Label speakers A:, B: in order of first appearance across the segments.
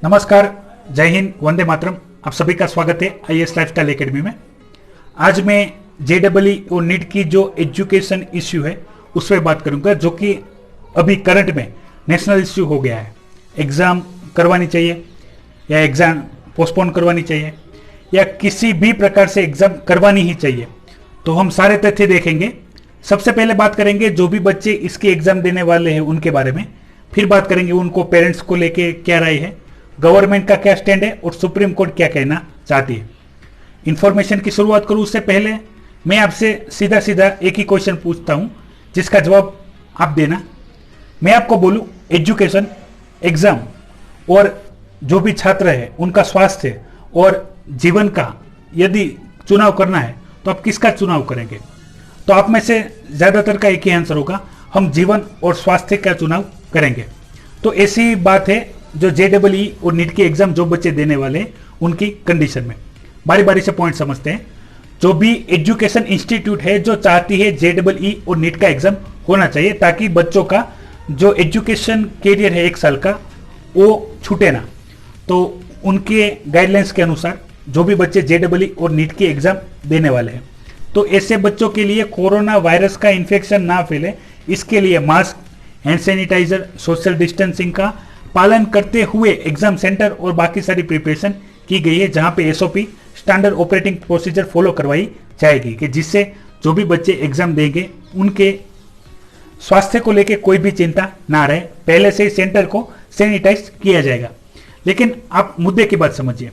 A: नमस्कार, जय हिंद, वंदे मातरम। आप सभी का स्वागत है आईएएस लाइफस्टाइल एकेडमी में। आज मैं जेईई और नीट की जो एजुकेशन इश्यू है उस पर बात करूंगा, जो कि अभी करंट में नेशनल इश्यू हो गया है। एग्जाम करवानी चाहिए या एग्जाम पोस्टपोन करवानी चाहिए या किसी भी प्रकार से एग्जाम करवानी ही चाहिए, तो हम सारे तथ्य देखेंगे। सबसे पहले बात करेंगे जो भी बच्चे इसके एग्जाम देने वाले हैं उनके बारे में, फिर बात करेंगे उनको पेरेंट्स को लेके क्या राय है, गवर्नमेंट का क्या स्टैंड है और सुप्रीम कोर्ट क्या कहना चाहती है। इंफॉर्मेशन की शुरुआत करूं उससे पहले मैं आपसे सीधा सीधा एक ही क्वेश्चन पूछता हूं, जिसका जवाब आप देना। मैं आपको बोलूं एजुकेशन, एग्जाम और जो भी छात्र है उनका स्वास्थ्य और जीवन का यदि चुनाव करना है तो आप किसका चुनाव करेंगे? तो आप में से ज्यादातर का एक ही आंसर होगा, हम जीवन और स्वास्थ्य का चुनाव करेंगे। तो ऐसी बात है जो जेईई और नीट के एग्जाम जो बच्चे देने वाले हैं उनकी कंडीशन में। बारी बारी से पॉइंट समझते हैं। जो भी एजुकेशन इंस्टीट्यूट है जो चाहती है जेईई और नीट का एग्जाम होना चाहिए, ताकि बच्चों का जो एजुकेशन कैरियर है 1 साल का वो छूटे ना, तो उनके गाइडलाइंस के अनुसार जो भी बच्चे जेईई और नीट के एग्जाम देने वाले हैं, तो ऐसे बच्चों के लिए कोरोना वायरस का इन्फेक्शन ना फैले, इसके लिए mask, hand sanitiser, social distancing का पालन करते हुए एग्जाम सेंटर और बाकी सारी प्रिपरेशन की गई है, जहां पे SOP standard operating procedure follow करवाई जाएगी कि जिससे जो भी बच्चे एग्जाम देंगे उनके स्वास्थ्य को लेकर कोई भी चिंता ना रहे। पहले से ही सेंटर को सैनिटाइज किया जाएगा। लेकिन आप मुद्दे की बात समझिए,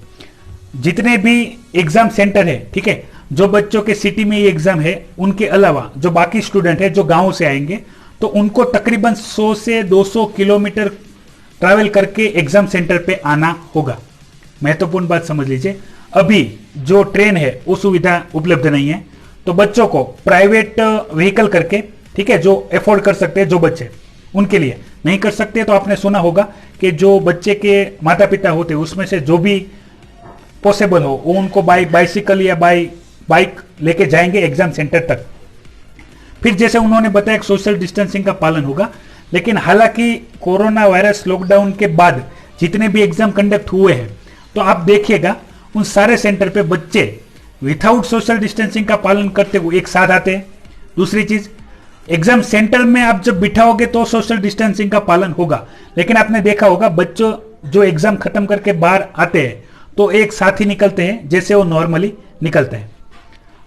A: जितने भी एग्जाम सेंटर है, ठीक है, जो बच्चों के सिटी में ये एग्जाम है उनके अलावा जो बाकी स्टूडेंट है जो गांव से आएंगे, तो उनको तकरीबन 100 से 200 किलोमीटर ट्रैवल करके एग्जाम सेंटर पे आना होगा। महत्वपूर्ण बात समझ लीजिए, अभी जो ट्रेन है वो सुविधा उपलब्ध नहीं है, तो बच्चों को प्राइवेट व्हीकल करके, ठीक है, जो अफोर्ड कर सकते हैं जो बच्चे, उनके लिए नहीं कर सकते, तो आपने सुना होगा कि जो बच्चे के माता पिता होते हैं उसमें से जो भी पॉसिबल हो वो उनको बाइसिकल या बाइक लेके जाएंगे एग्जाम सेंटर तक। फिर जैसे उन्होंने बताया कि सोशल डिस्टेंसिंग का पालन होगा, लेकिन हालांकि कोरोना वायरस लॉकडाउन के बाद जितने भी एग्जाम कंडक्ट हुए हैं, तो आप देखिएगा उन सारे सेंटर पे बच्चे विथआउट सोशल डिस्टेंसिंग का पालन करते हुए एक साथ आते हैं। दूसरी चीज, एग्जाम सेंटर में आप जब बिठाओगे तो सोशल डिस्टेंसिंग का पालन होगा, लेकिन आपने देखा होगा बच्चों जो एग्जाम खत्म करके बाहर आते हैं तो एक साथ ही निकलते हैं जैसे वो नॉर्मली निकलते हैं।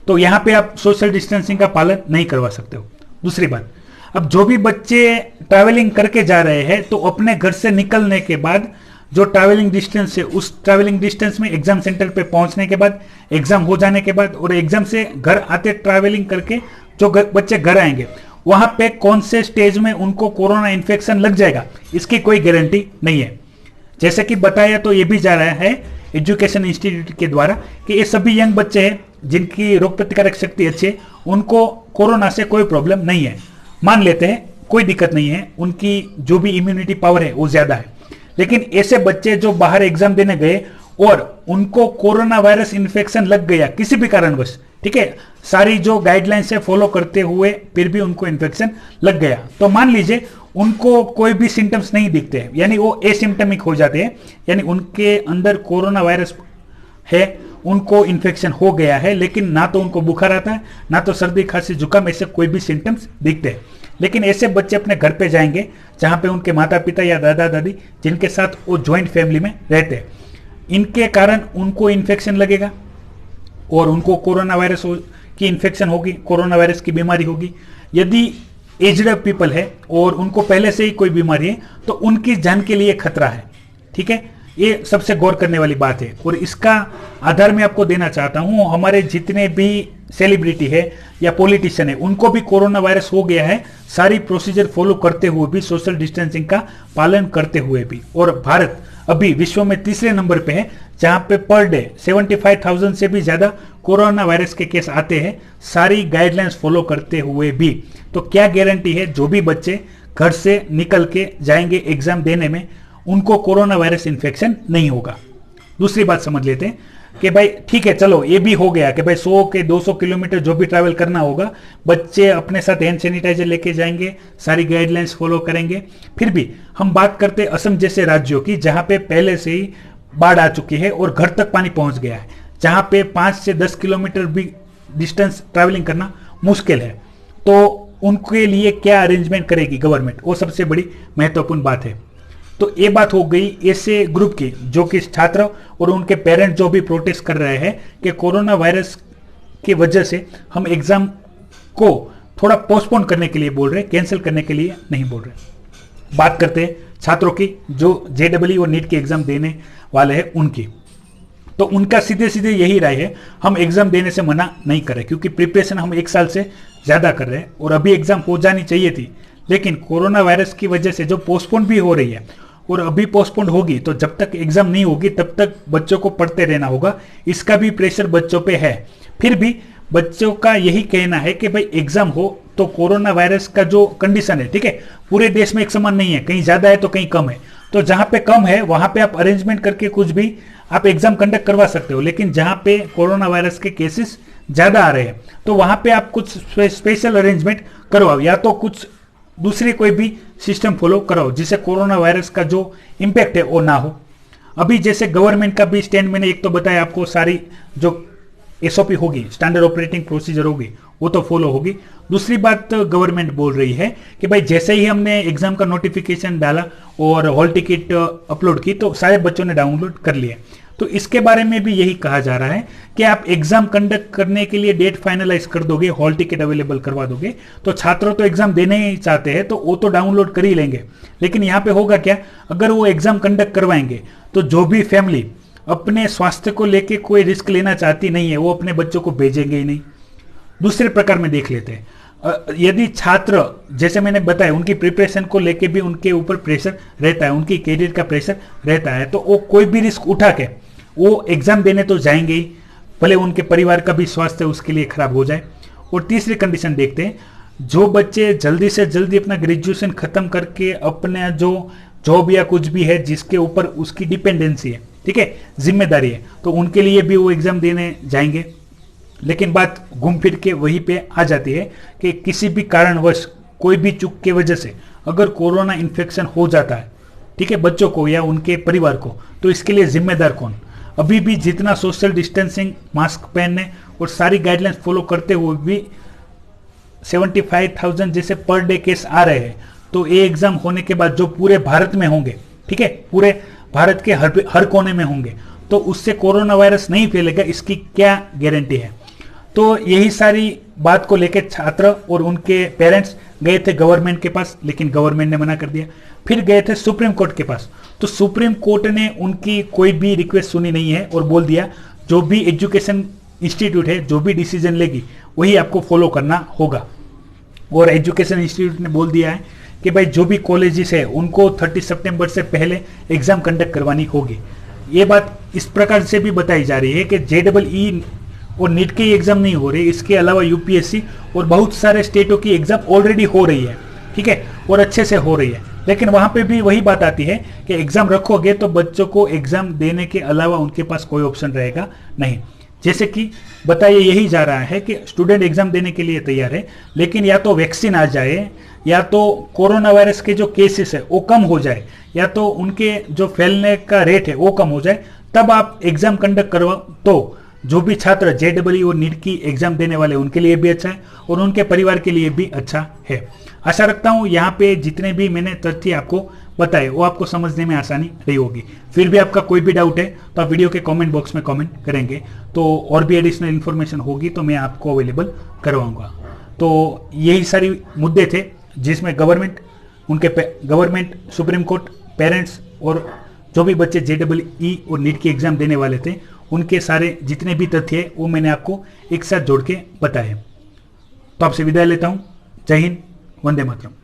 A: तो यहां पे आप सोशल डिस्टेंसिंग का पालन नहीं करवा सकते हो। दूसरी बात, अब जो भी बच्चे ट्रैवलिंग करके जा रहे हैं तो अपने घर से निकलने के बाद जो ट्रैवलिंग डिस्टेंस है उस ट्रैवलिंग डिस्टेंस में एग्जाम सेंटर पे पहुंचने के बाद, एग्जाम हो जाने के बाद और एग्जाम से घर आते ट्रैवलिंग करके जो बच्चे घर आएंगे वहां पे कौन से स्टेज में उनको कोरोना इन्फेक्शन लग जाएगा इसकी कोई गारंटी नहीं है। जैसे कि बताया तो ये भी जा रहा है एजुकेशन इंस्टीट्यूट के द्वारा कि ये सभी यंग बच्चे हैं जिनकी रोग प्रतिकारक शक्ति अच्छी है, उनको कोरोना से कोई प्रॉब्लम नहीं है। मान लेते हैं कोई दिक्कत नहीं है, उनकी जो भी इम्यूनिटी पावर है वो ज्यादा है, लेकिन ऐसे बच्चे जो बाहर एग्जाम देने गए और उनको कोरोना वायरस इन्फेक्शन लग गया किसी भी कारणवश, ठीक है, सारी जो गाइडलाइंस है फॉलो करते हुए फिर भी उनको इन्फेक्शन लग गया, तो मान लीजिए उनको कोई भी सिम्टम्स नहीं दिखते हैं, यानी वो एसिम्टमिक हो जाते हैं, यानी उनके अंदर कोरोना वायरस है, उनको इन्फेक्शन हो गया है, लेकिन ना तो उनको बुखार आता है ना तो सर्दी खांसी जुकाम ऐसे कोई भी सिम्टम्स दिखते हैं। लेकिन ऐसे बच्चे अपने घर पे जाएंगे जहां पे उनके माता पिता या दादा दादी जिनके साथ वो ज्वाइंट फैमिली में रहते हैं, इनके कारण उनको इन्फेक्शन लगेगा और उनको कोरोना वायरस की इन्फेक्शन होगी, कोरोना वायरस की बीमारी होगी। यदि एज्ड पीपल है और उनको पहले से ही कोई बीमारी है तो उनकी जान के लिए खतरा है, ठीक है, ये सबसे गौर करने वाली बात है। और इसका आधार मैं आपको देना चाहता हूं, हमारे जितने भी सेलिब्रिटी है या पॉलिटिशियन है उनको भी कोरोना वायरस हो गया है, सारी प्रोसीजर फॉलो करते हुए भी, सोशल डिस्टेंसिंग का पालन करते हुए भी। और भारत अभी विश्व में तीसरे नंबर पे है जहां पे पर डे 75,000 से भी ज्यादा कोरोना वायरस के केस आते हैं, सारी गाइडलाइंस फॉलो करते हुए भी। तो क्या गारंटी है जो भी बच्चे घर से निकल के जाएंगे एग्जाम देने में उनको कोरोना वायरस इन्फेक्शन नहीं होगा? दूसरी बात समझ लेते हैं, कि भाई ठीक है, चलो ये भी हो गया कि भाई 100 के 200 किलोमीटर जो भी ट्रैवल करना होगा, बच्चे अपने साथ हैंड सैनिटाइजर लेके जाएंगे, सारी गाइडलाइंस फॉलो करेंगे। फिर भी हम बात करते असम जैसे राज्यों की, जहां पे पहले से ही बाढ़ आ चुकी है और घर तक पानी पहुंच गया है, जहां पे 5 से 10 किलोमीटर भी डिस्टेंस ट्रैवलिंग करना मुश्किल है, तो उनके लिए क्या अरेंजमेंट करेगी गवर्नमेंट, वो सबसे बड़ी महत्वपूर्ण बात है। तो ये बात हो गई ऐसे ग्रुप की, जो कि छात्र और उनके पेरेंट्स जो भी प्रोटेस्ट कर रहे हैं कि कोरोना वायरस की वजह से हम एग्जाम को थोड़ा पोस्टपोन करने के लिए बोल रहे हैं, कैंसिल करने के लिए नहीं बोल रहे। बात करते हैं छात्रों की जो जेईई और नीट की एग्जाम देने वाले हैं उनकी। तो उनका सीधे सीधे यही राय है, हम एग्जाम देने से मना नहीं कर रहे, क्योंकि प्रिपरेशन हम 1 साल से ज्यादा कर रहे हैं और अभी एग्जाम हो जानी चाहिए थी, लेकिन कोरोना वायरस की वजह से जो पोस्टपोन भी हो रही है और अभी पोस्टपोन होगी, तो जब तक एग्जाम नहीं होगी तब तक बच्चों को पढ़ते रहना होगा, इसका भी प्रेशर बच्चों पे है। फिर भी बच्चों का यही कहना है कि भाई एग्जाम हो तो कोरोना वायरस का जो कंडीशन है, ठीक है, पूरे देश में एक समान नहीं है, कहीं ज्यादा है तो कहीं कम है, तो जहां पे कम है वहां पे आप अरेंजमेंट करके कुछ भी आप एग्जाम कंडक्ट करवा सकते हो, लेकिन जहां पे कोरोना वायरस के केसेस ज्यादा आ रहे हैं तो वहां पे आप कुछ स्पेशल अरेंजमेंट करवाओ, या तो कुछ दूसरी कोई भी सिस्टम फॉलो कराओ जिससे कोरोना वायरस का जो इम्पैक्ट है वो ना हो। अभी जैसे गवर्नमेंट का भी स्टैंड मैंने एक तो बताया आपको, सारी जो एसओपी होगी, स्टैंडर्ड ऑपरेटिंग प्रोसीजर होगी, वो तो फॉलो होगी। दूसरी बात गवर्नमेंट बोल रही है कि भाई जैसे ही हमने एग्जाम का नोटिफिकेशन डाला और हॉल टिकट अपलोड की तो सारे बच्चों ने डाउनलोड कर लिए, तो इसके बारे में भी यही कहा जा रहा है कि आप एग्जाम कंडक्ट करने के लिए डेट फाइनलाइज कर दोगे, हॉल टिकट अवेलेबल करवा दोगे, तो छात्र तो एग्जाम देने ही चाहते हैं तो वो तो डाउनलोड कर ही लेंगे। लेकिन यहाँ पे होगा क्या, अगर वो एग्जाम कंडक्ट करवाएंगे तो जो भी फैमिली अपने स्वास्थ्य को लेके कोई रिस्क लेना चाहती नहीं है वो अपने बच्चों को भेजेंगे ही नहीं। दूसरे प्रकार में देख लेते हैं, यदि छात्र जैसे मैंने बताया उनकी प्रिपरेशन को लेके भी उनके ऊपर प्रेशर रहता है, उनकी कैरियर का प्रेशर रहता है, तो वो कोई भी रिस्क उठा के वो एग्जाम देने तो जाएंगे ही, भले उनके परिवार का भी स्वास्थ्य उसके लिए खराब हो जाए। और तीसरी कंडीशन देखते हैं, जो बच्चे जल्दी से जल्दी अपना ग्रेजुएशन खत्म करके अपने जो जॉब या कुछ भी है जिसके ऊपर उसकी डिपेंडेंसी है, ठीक है, जिम्मेदारी है, तो उनके लिए भी वो एग्जाम देने जाएंगे। लेकिन बात घूम फिर के वहीं पे आ जाती है कि किसी भी कारणवश कोई भी चूक के वजह से अगर कोरोना इन्फेक्शन हो जाता है, ठीक है, बच्चों को या उनके परिवार को, तो इसके लिए जिम्मेदार कौन? अभी भी जितना सोशल डिस्टेंसिंग, मास्क पहनने और सारी गाइडलाइंस फॉलो करते हुए भी 75,000 जैसे पर डे केस आ रहे हैं, तो ये एग्जाम होने के बाद जो पूरे भारत में होंगे, ठीक है, पूरे भारत के हर कोने में होंगे, तो उससे कोरोना वायरस नहीं फैलेगा, इसकी क्या गारंटी है? तो यही सारी बात को लेकर छात्र और उनके पेरेंट्स गए थे गवर्नमेंट के पास, लेकिन गवर्नमेंट ने मना कर दिया। फिर गए थे सुप्रीम कोर्ट के पास, तो सुप्रीम कोर्ट ने उनकी कोई भी रिक्वेस्ट सुनी नहीं है और बोल दिया जो भी एजुकेशन इंस्टीट्यूट है जो भी डिसीजन लेगी वही आपको फॉलो करना होगा। और एजुकेशन इंस्टीट्यूट ने बोल दिया है कि भाई जो भी कॉलेजेस है उनको 30 सितंबर से पहले एग्जाम कंडक्ट करवानी होगी। ये बात इस प्रकार से भी बताई जा रही है कि जेईई और नीट की एग्जाम नहीं हो रही, इसके अलावा यूपीएससी और बहुत सारे स्टेटों की एग्जाम ऑलरेडी हो रही है, ठीक है, और अच्छे से हो रही है। लेकिन वहां पे भी वही बात आती है कि एग्जाम रखोगे तो बच्चों को एग्जाम देने के अलावा उनके पास कोई ऑप्शन रहेगा नहीं। जैसे कि बताइए, यही जा रहा है कि स्टूडेंट एग्जाम देने के लिए तैयार है, लेकिन या तो वैक्सीन आ जाए, या तो कोरोना वायरस के जो केसेस है वो कम हो जाए, या तो उनके जो फैलने का रेट है वो कम हो जाए, तब आप एग्जाम कंडक्ट करवाओ। तो जो भी छात्र जेईई और नीट की एग्जाम देने वाले उनके लिए भी अच्छा है और उनके परिवार के लिए भी अच्छा है। आशा रखता हूं यहाँ पे जितने भी मैंने तथ्य आपको बताए वो आपको समझने में आसानी रही होगी। फिर भी आपका कोई भी डाउट है तो आप वीडियो के कमेंट बॉक्स में कमेंट करेंगे, तो और भी एडिशनल इन्फॉर्मेशन होगी तो मैं आपको अवेलेबल करवाऊंगा। तो यही सारी मुद्दे थे जिसमें गवर्नमेंट, सुप्रीम कोर्ट, पेरेंट्स और जो भी बच्चे जेईई और नीट की एग्जाम देने वाले थे उनके सारे जितने भी तथ्य है वो मैंने आपको एक साथ जोड़ के बताए। तो आपसे विदाई लेता हूं। जय हिंद, वंदे मातरम।